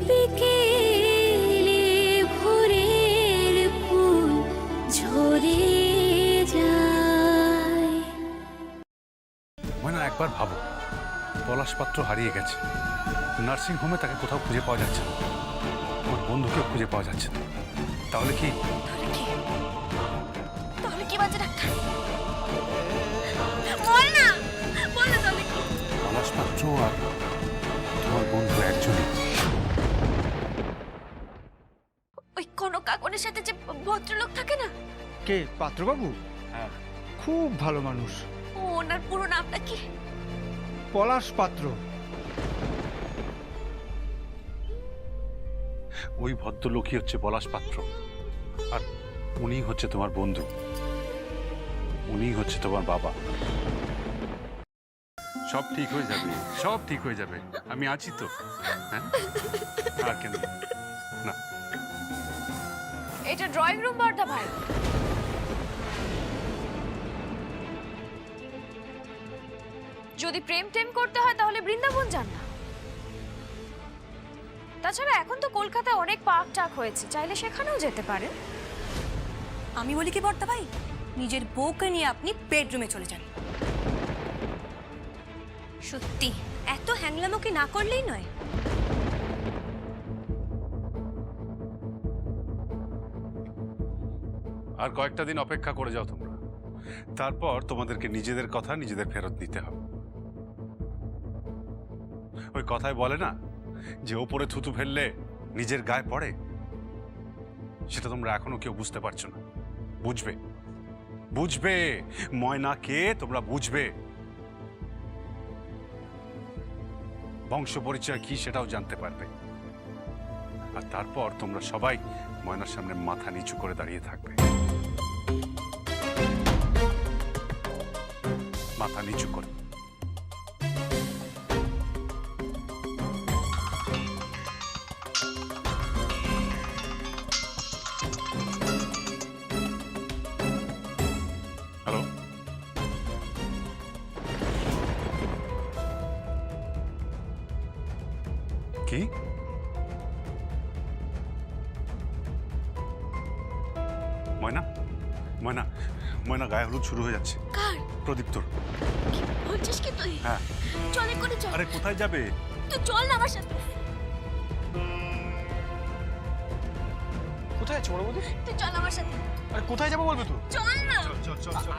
বিকেলে ভোরের ফুল ঝরে যায়। ময়না, একবার ভাবো, পলাশ পাত্র হারিয়ে গেছে, নার্সিং হোমে তাকে কোথাও খুঁজে পাওয়া যাচ্ছে না, ওর বন্ধুকেও খুঁজে পাওয়া যাচ্ছে না। তাহলে কি বাজে ডাক্তার? বল না, বল না, তাহলে কি? পলাশ পাত্র আর তোমার বন্ধু একজনই। ওই কোন কাকনের সাথে যে ভদ্রলোক থাকে না? কে, পাত্রবাবু? হ্যাঁ, খুব ভালো মানুষ। ওনার পুরো নামটা কি? পলাশ পাত্র। ওই ভদ্রলোকই হচ্ছে পলাশ পাত্র, আর উনি হচ্ছে তোমার বন্ধু, উনি হচ্ছে তোমার বাবা। সব ঠিক হয়ে যাবে, সব ঠিক হয়ে যাবে, আমি আছি তো। হ্যাঁ, আর কেন না? এটা ড্রয়িং রুম বর্দা ভাই। যদি প্রেম টেম করতে হয় তাহলে বৃন্দাবন যান না। তাছাড়া এখন তো কলকাতায় অনেক পার্ক টাক হয়েছে, চাইলে সেখানেও যেতে পারেন। আমি বলি কি বর্দা ভাই, নিজের বউকে নিয়ে আপনি বেডরুমে চলে যান। সত্যি এত হ্যাংলামো কি না করলেই নয়। আর কয়েকটা দিন অপেক্ষা করে যাও তোমরা, তারপর তোমাদেরকে নিজেদের কথা নিজেদের ফেরত দিতে হবে। ওই কথায় বলে না যে ওপরে থুতু ফেললে নিজের গায়ে পড়ে, সেটা তোমরা এখনো কেউ বুঝতে পারছো না। বুঝবে, বুঝবে ময়না কে, তোমরা বুঝবে, বংশ পরিচয় কি সেটাও জানতে পারবে। আর তারপর তোমরা সবাই ময়নার সামনে মাথা নিচু করে দাঁড়িয়ে থাকবে, মাথা নিচু করে। হ্যালো, কি? ময়না, ময়না, ময়না, গায়ে হলুদ শুরু হয়ে যাচ্ছে। কার? প্রদীপ্তর। কি বলছিস কি তুই? হ্যাঁ। চলে করে চল। আরে কোথায় যাবে? তুই চল না আমার সাথে। কোথায় আছে বড় বৌদি? তুই চল আমার সাথে। আরে কোথায় যাবো বলবে তো? চল না। চল চল চল চল।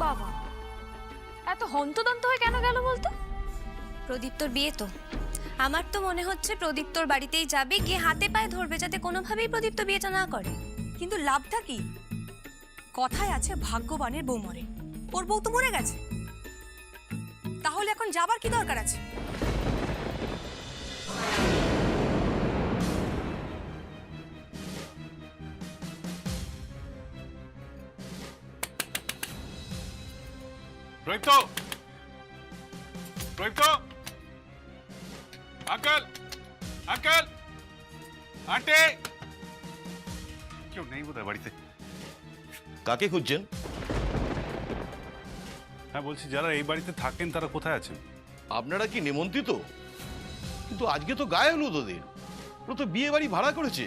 বাবা, এত হন্তদন্ত হয়ে কেন গেল বলতো? প্রদীপ্তর বিয়ে তো, আমার তো মনে হচ্ছে প্রদীপ্তর বাড়িতেই যাবে, গিয়ে হাতে পায়ে ধরবে যাতে কোনোভাবেই প্রদীপ্ত বিয়েটা না করে। কিন্তু লাভটা কি? কথায় আছে ভাগ্যবানের বউ মরে, ওর বউ তো মরে গেছে, তাহলে এখন যাবার কি দরকার আছে? প্রদীপ্ত, প্রদীপ্ত, আঙ্কেল, আঙ্কেল, আন্টি, কেউ নেই বোধহয় বাড়িতে। কাকে খুঁজছেন? হ্যাঁ বলছি, যারা এই বাড়িতে থাকেন তারা কোথায় আছেন? আপনারা কি নিমন্ত্রিত? কিন্তু আজকে তো গায়ে হলুদ ওদের, ওরা তো বিয়ে বাড়ি ভাড়া করেছে।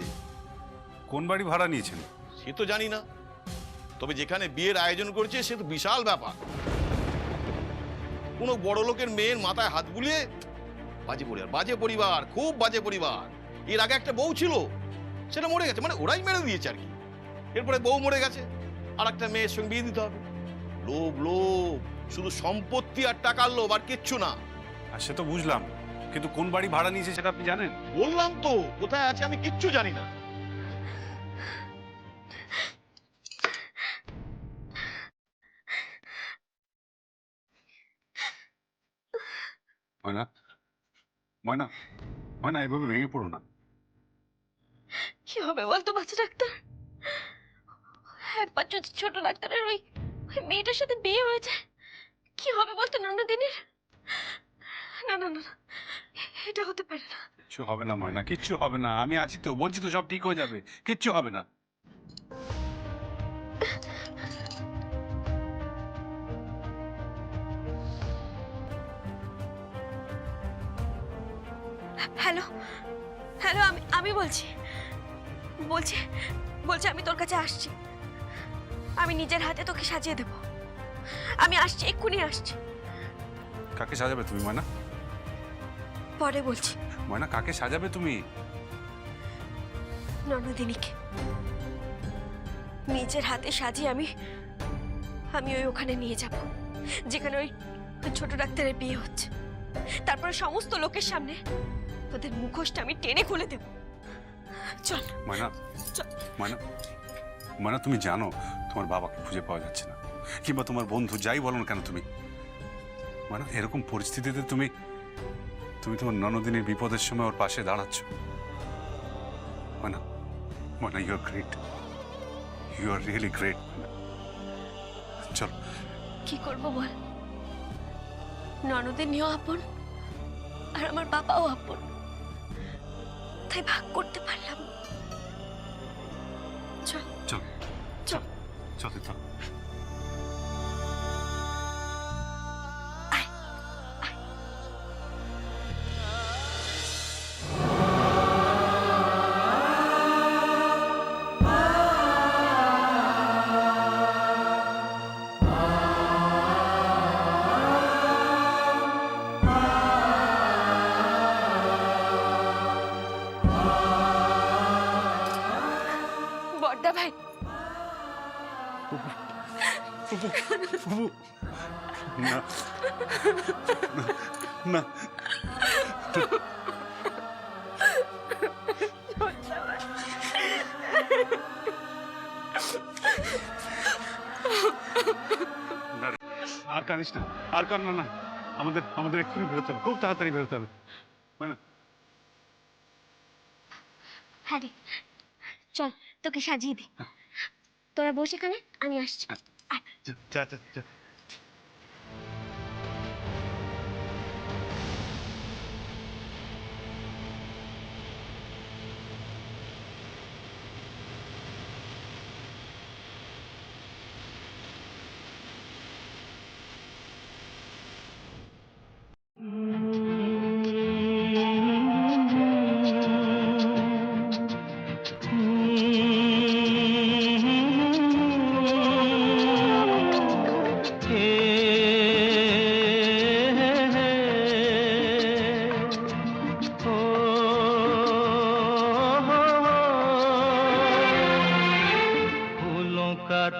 কোন বাড়ি ভাড়া নিয়েছেন? সে তো জানি না, তবে যেখানে বিয়ের আয়োজন করেছে সে তো বিশাল ব্যাপার। কোনো বড় লোকের মেয়ের মাথায় হাত বুলিয়ে, বাজে পরিবার, বাজে পরিবার, খুব বাজে পরিবার। এর আগে একটা বউ ছিল, সেটা মরে গেছে, মানে ওরাই মেরে দিয়েছে আর কি। এরপরে বউ মরে গেছে, আর একটা মেয়ের সঙ্গে বিয়ে দিতে হবে। লোভ, লোভ, শুধু সম্পত্তি আর টাকার লোভ, আর কিচ্ছু না। আর সে তো বুঝলাম, কিন্তু কোন বাড়ি ভাড়া নিয়েছে সেটা আপনি জানেন? বললাম তো কোথায় আছে আমি কিচ্ছু জানি না। ময়না, ময়না, ময়না, এভাবে ভেঙে পড়ো না। কি হবে বলতো বাচ্চা ডাক্তার? একবার যদি ছোট ডাক্তারের ওই মেয়েটার সাথে বিয়ে হয়ে যায়, কি হবে বলতো নন্দিনীর? না না না, এটা হতে পারে না। কিচ্ছু হবে না ময়না, কিচ্ছু হবে না, আমি আছি তো, বলছি তো সব ঠিক হয়ে যাবে, কিচ্ছু হবে না। হ্যালো হ্যালো, আমি বলছি বলছি বলছি আমি তোর কাছে আসছি। আমি নিজের হাতে তোকে সাজিয়ে দেব। আমি আসছি, এক্ষুনি আসছি। কাকে সাজাবে তুমি ময়না? পরে বলছি। ময়না, কাকে সাজাবে তুমি? ননদিনীকে নিজের হাতে সাজিয়ে আমি ওখানে নিয়ে যাব, যেখানে ওই ছোট ডাক্তারের বিয়ে হচ্ছে। তারপরে সমস্ত লোকের সামনে ওদের মুখোশটা আমি টেনে খুলে দেব। চল ময়না, চল। ময়না, ময়না, তুমি জানো তোমার বাবাকে খুঁজে পাওয়া যাচ্ছে না, কিংবা তোমার বন্ধু যাই বলো না কেন তুমি। ময়না, এরকম পরিস্থিতিতে তুমি তোমার ননদিনীর বিপদের সময় ওর পাশে দাঁড়াচ্ছ। Moyna, Moyna, you are great, you are really great. চলো। কি করবো বল? ননদিনীও আপন আর আমার বাবাও আপন, তাই ভাগ করতে পারলাম না। চল চল চল চল চল। বড়দা ভাই, না না, আর কাঁদিস না, আর কান্না না। আমাদের এক্ষুনি বেরোতে হবে, খুব তাড়াতাড়ি বেরোতে হবে। মানে হ্যাঁ রে, চল তোকে সাজিয়ে দি। তোরা বসে এখানে, আমি আসছি। যা যা যা।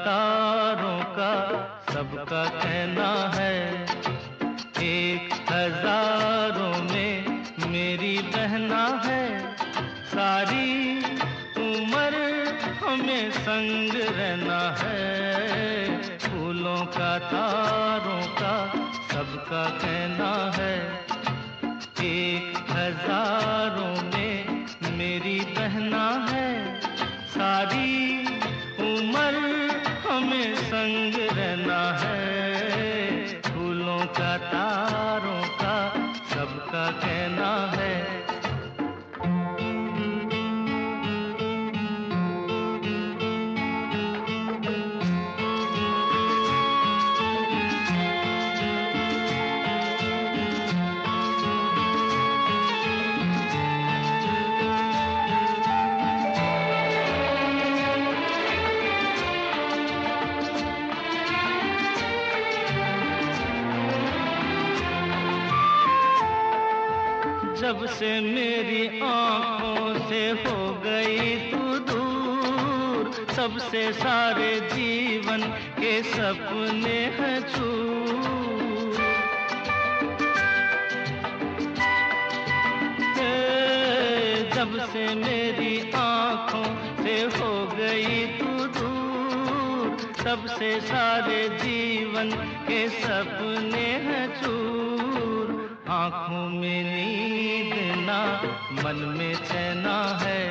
तारों का सबका कहना है, 1000 में मेरी बहना है। सारी उम्र हमें संग रहना है। फूलों का तारों का सबका कहना है, 1000 में मेरी बहना है। सारी उम्र हमें संग रहना है। फूलों का तारों का सबका कहना है। जब से मेरी आँखों से हो गई तू दूर, तब से सारे जीवन के सपने हैं चूर। जब से मेरी आँखों से हो गई तू दूर, तब से सारे जीवन के सपने हैं चूर। आँखों में नींद ना, मन में चैना है।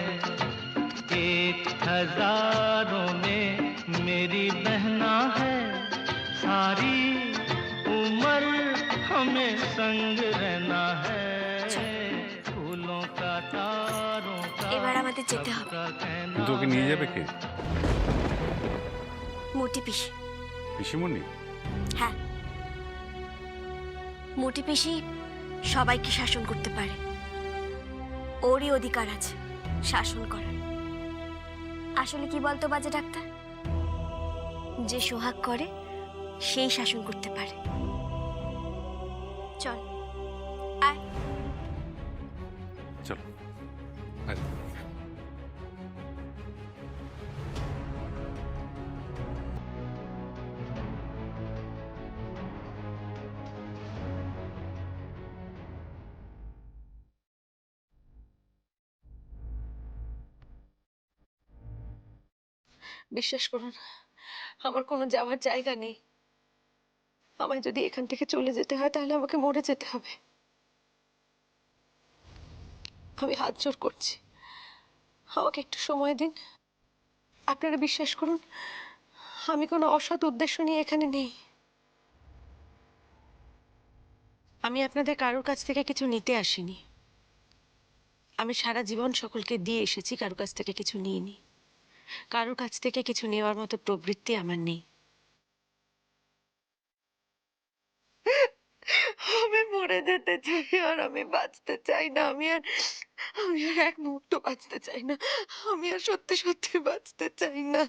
1000 में मेरी बहना है। सारी उम्र हमें संग रहना है। फूलों का तारों का এবার আমাদের যেতে হবে। सबका कहना কিন্তু ওকে নিয়ে যাবে কে? মোটি পিসি। পিসিমণি? হ্যাঁ, মোটি পিসি সবাইকে শাসন করতে পারে। ওরই অধিকার আছে শাসন করার। আসলে কি বলতো বাজে ডাক্তার, যে সোহাগ করে সেই শাসন করতে পারে। চল আয়। চলো আয়। বিশ্বাস করুন, আমার কোনো যাওয়ার জায়গা নেই। আমায় যদি এখান থেকে চলে যেতে হয় তাহলে আমাকে মরে যেতে হবে। আমি হাত জোড় করছি, আমাকে একটু সময় দিন। আপনারা বিশ্বাস করুন, আমি কোনো অসৎ উদ্দেশ্য নিয়ে এখানে নেই। আমি আপনাদের কারোর কাছ থেকে কিছু নিতে আসিনি। আমি সারা জীবন সকলকে দিয়ে এসেছি, কারোর কাছ থেকে কিছু নিইনি। কারোর কাছ থেকে কিছু নেওয়ার মতো প্রবৃত্তি আমার নেই। আমি মরে যেতে চাই, আর আমি বাঁচতে চাই না। আমি আর এক মুহূর্ত বাঁচতে চাই না। আমি আর সত্যি সত্যি বাঁচতে চাই না।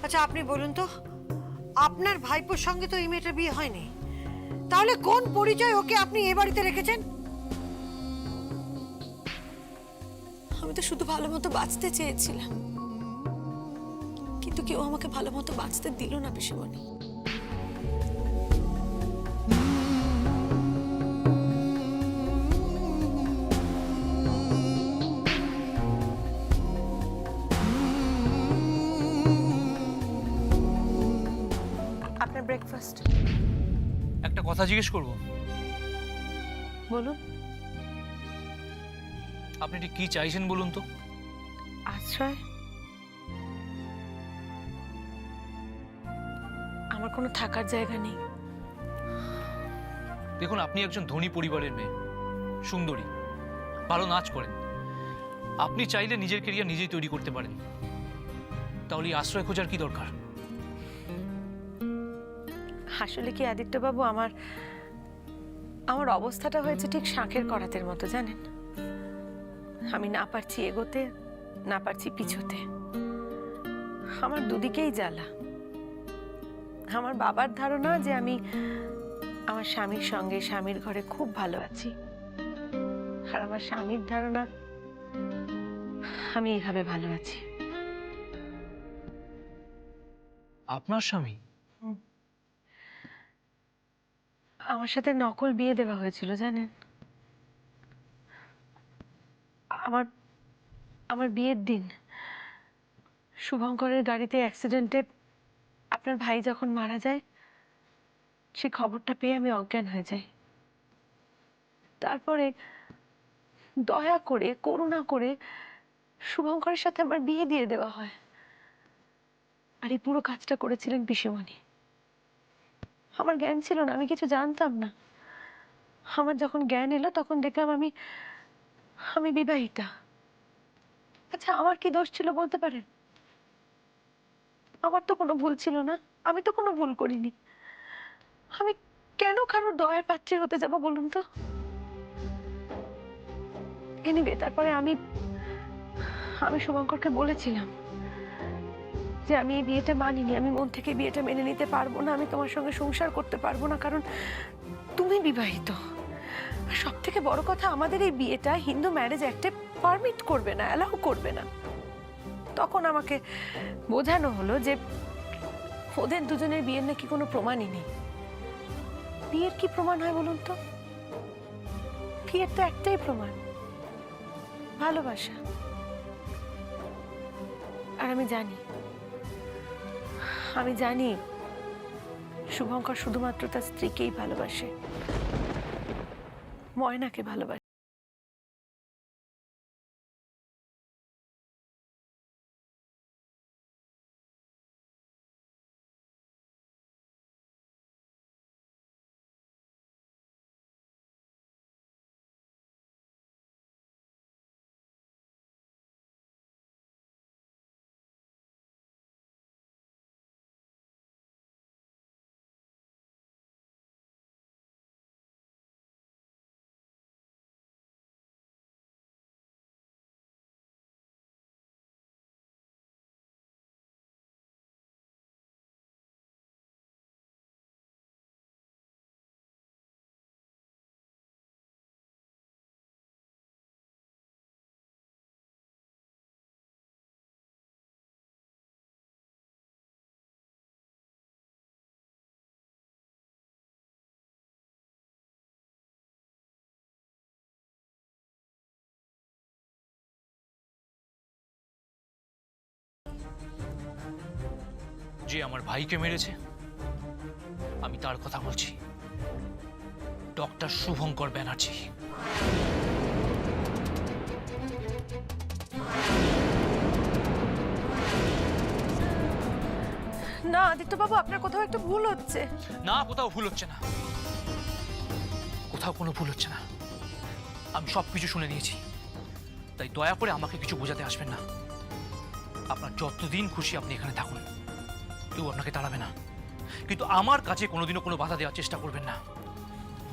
আচ্ছা আপনি বলুন তো, আপনার ভাইপোর সঙ্গে তো এই মেয়েটার বিয়ে হয়নি, তাহলে কোন পরিচয় ওকে আপনি এ বাড়িতে রেখেছেন? আমি তো শুধু ভালো মতো বাঁচতে চেয়েছিলাম, কিন্তু কেউ আমাকে ভালো মতো বাঁচতে দিল না পিসিমণি। আপনার ব্রেকফাস্ট। একটা কথা জিজ্ঞেস করব? বলুন। আপনি ঠিক কি চাইছেন বলুন তো? আশ্রয়? আমার কোনো থাকার জায়গা নেই। দেখুন, আপনি একজন ধনী পরিবারের মেয়ে, সুন্দরী, ভালো নাচ করেন। আপনি চাইলে নিজের কেরিয়ার নিজেই তৈরি করতে পারেন। তাহলে এই আশ্রয় খোঁজার কি দরকার? আসলে কি আদিত্যবাবু, আমার অবস্থাটা হয়েছে ঠিক শাঁখের করাতের মতো, জানেন। আমি না পারছি এগোতে, না পারছি পিছোতে। আমার দুদিকেই জ্বালা। আমার বাবার ধারণা যে আমি আমার স্বামীর সঙ্গে স্বামীর ঘরে খুব ভালো আছি, আর আমার স্বামীর ধারণা আমি এইভাবে ভালো আছি। আপনার স্বামী? আমার সাথে নকল বিয়ে দেওয়া হয়েছিল, জানেন। আমার বিয়ের দিন শুভঙ্করের গাড়িতে অ্যাক্সিডেন্টে আপনার ভাই যখন মারা যায়, সে খবরটা পেয়ে আমি অজ্ঞান হয়ে যাই। তারপরে দয়া করে, করুণা করে শুভঙ্করের সাথে আমার বিয়ে দিয়ে দেওয়া হয়। আর এই পুরো কাজটা করেছিলেন পিসিমণি। আমার জ্ঞান ছিল না, আমি কিছু জানতাম না। আমার যখন জ্ঞান এলো তখন দেখলাম আমি বিবাহিতা। আচ্ছা, আমার কি দোষ ছিল বলতে পারেন? আমার তো কোনো ভুল ছিল না, আমি তো কোনো ভুল করিনি। আমি কেন কারোর দয়ার পাত্রী হতে যাব বলুন তো? এনিওয়ে, তারপরে আমি শুভঙ্করকে বলেছিলাম যে আমি এই বিয়েটা মানিনি, আমি মন থেকে বিয়েটা মেনে নিতে পারবো না, আমি তোমার সঙ্গে সংসার করতে পারবো না, কারণ তুমি বিবাহিত। আর সব থেকে বড় কথা, আমাদের এই বিয়েটা হিন্দু ম্যারেজ অ্যাক্টে পারমিট করবে না, অ্যালাউ করবে না। তখন আমাকে বোঝানো হলো যে ওদের দুজনের বিয়ের নাকি কোনো প্রমাণই নেই। বিয়ের কি প্রমাণ হয় বলুন তো? বিয়ের তো একটাই প্রমাণ, ভালোবাসা। আর আর আমি জানি শুভঙ্কর শুধুমাত্র তার স্ত্রীকেই ভালোবাসে, ময়নাকে ভালোবাসে। যে আমার ভাইকে মেরেছে, আমি তার কথা বলছি, ডক্টর শুভঙ্কর ব্যানার্জি। না আদিত্যবাবু, আপনার কোথাও একটু ভুল হচ্ছে। না, কোথাও ভুল হচ্ছে না, কোথাও কোনো ভুল হচ্ছে না। আমি সব কিছু শুনে নিয়েছি, তাই দয়া করে আমাকে কিছু বোঝাতে আসবেন না। আপনার যতদিন খুশি আপনি এখানে থাকুন, কেউ আপনাকে তাড়াবে না, কিন্তু আমার কাছে কোনোদিনও কোনো বাধা দেওয়ার চেষ্টা করবেন না,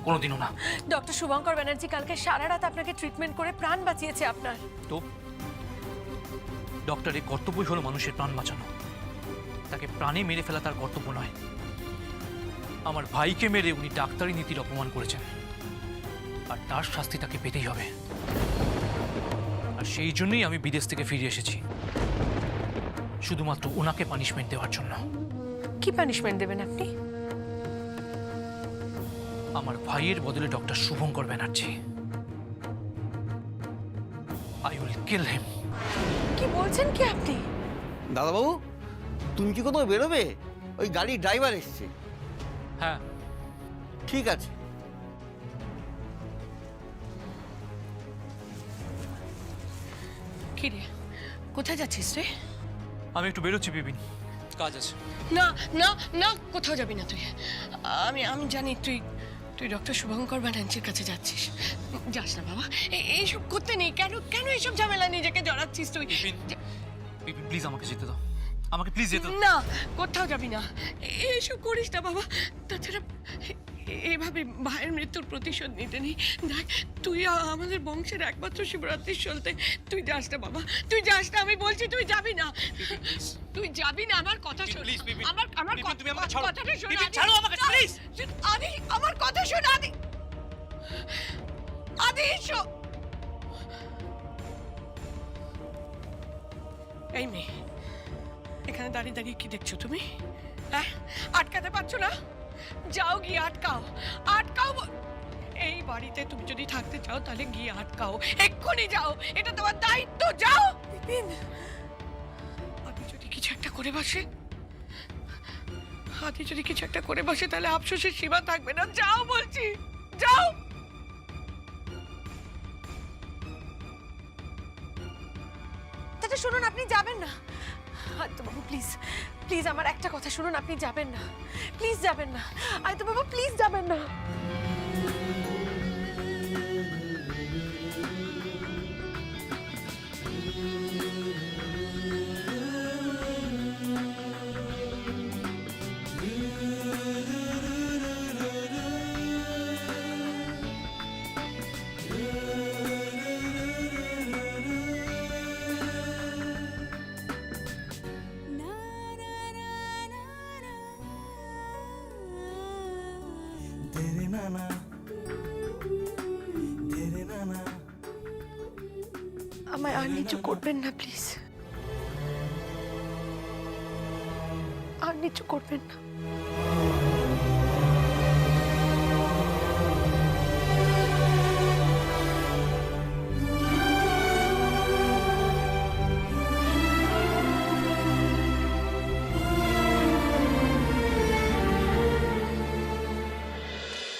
কোনোদিনও না। ডক্টর শুভঙ্কর ব্যানার্জি কালকে সারা রাত আপনাকে ট্রিটমেন্ট করে প্রাণ বাঁচিয়েছে আপনার। তো ডক্টরের কর্তব্যই হলো মানুষের প্রাণ বাঁচানো, তাকে প্রাণে মেরে ফেলা তার কর্তব্য নয়। আমার ভাইকে মেরে উনি ডাক্তারি নীতির অপমান করেছেন, আর তার শাস্তি তাকে পেতেই হবে। আর সেই জন্যই আমি বিদেশ থেকে ফিরে এসেছি, শুধুমাত্র ওনাকে পানিশমেন্ট দেওয়ার জন্য। কি পানিশমেন্ট দেবেন আপনি? আমার ভাইয়ের বদলে doctor Shubhankar Banerjee, I will kill him. কি বলছেন কি আপনি? দাদাবাবু, তুমি কি কোথাও বেরোবে? ওই গাড়ির ড্রাইভার এসছে। হ্যাঁ, ঠিক আছে। কি রে, কোথায় যাচ্ছিস রে? আমি একটু বেরোচ্ছি বিপিন, কাজ আছে। না না না, কোথাও যাবি না তুই। আমি জানি তুই ডক্টর শুভঙ্কর ব্যানার্জির কাছে যাচ্ছিস। যাস না বাবা, এইসব করতে নেই। কেন এইসব ঝামেলা নিজেকে জড়াচ্ছিস তুই? বিপিন, বিপিন প্লিজ আমাকে যেতে দাও, আমাকে প্লিজ যেতে দাও। না, কোথাও যাবি না, এইসব করিস না বাবা। তাছাড়া এভাবে ভাইয়ের মৃত্যুর প্রতিশোধ নিতে নেই। দেখ, তুই আমাদের বংশের একমাত্র শিবরাত্রির চলতে, তুই যাস না বাবা, তুই যাস না। আমি বলছি তুই যাবি না, তুই যাবি না। আমার কথা শোন, আমার কথাটা শোন। ছাড়ো আমাকে প্লিজ। আদি, আমার কথা শোন আদি। আদি এসো। এই মেয়ে, এখানে দাঁড়িয়ে দাঁড়িয়ে কি দেখছো তুমি? হ্যাঁ, আটকাতে পারছো না? যাও গিয়ে আটকাও। এই বাড়িতে তুমি যদি থাকতে চাও তাহলে গিয়ে আটকাও, এক্ষুনি যাও, এটা তোমার দায়িত্ব। যাও। বিপিন, আদি যদি কিছু একটা করে বসে, তাহলে আফসোসের সীমা থাকবে না। যাও বলছি, যাও। তাতে শুনুন, আপনি যাবেন না। আদিত্যবাবু প্লিজ আমার একটা কথা শুনুন, আপনি যাবেন না, প্লিজ যাবেন না। আদিত্যবাবু প্লিজ যাবেন না। আমায় আর নিচু করবেন না প্লিজ, আর নিচু করবেন না।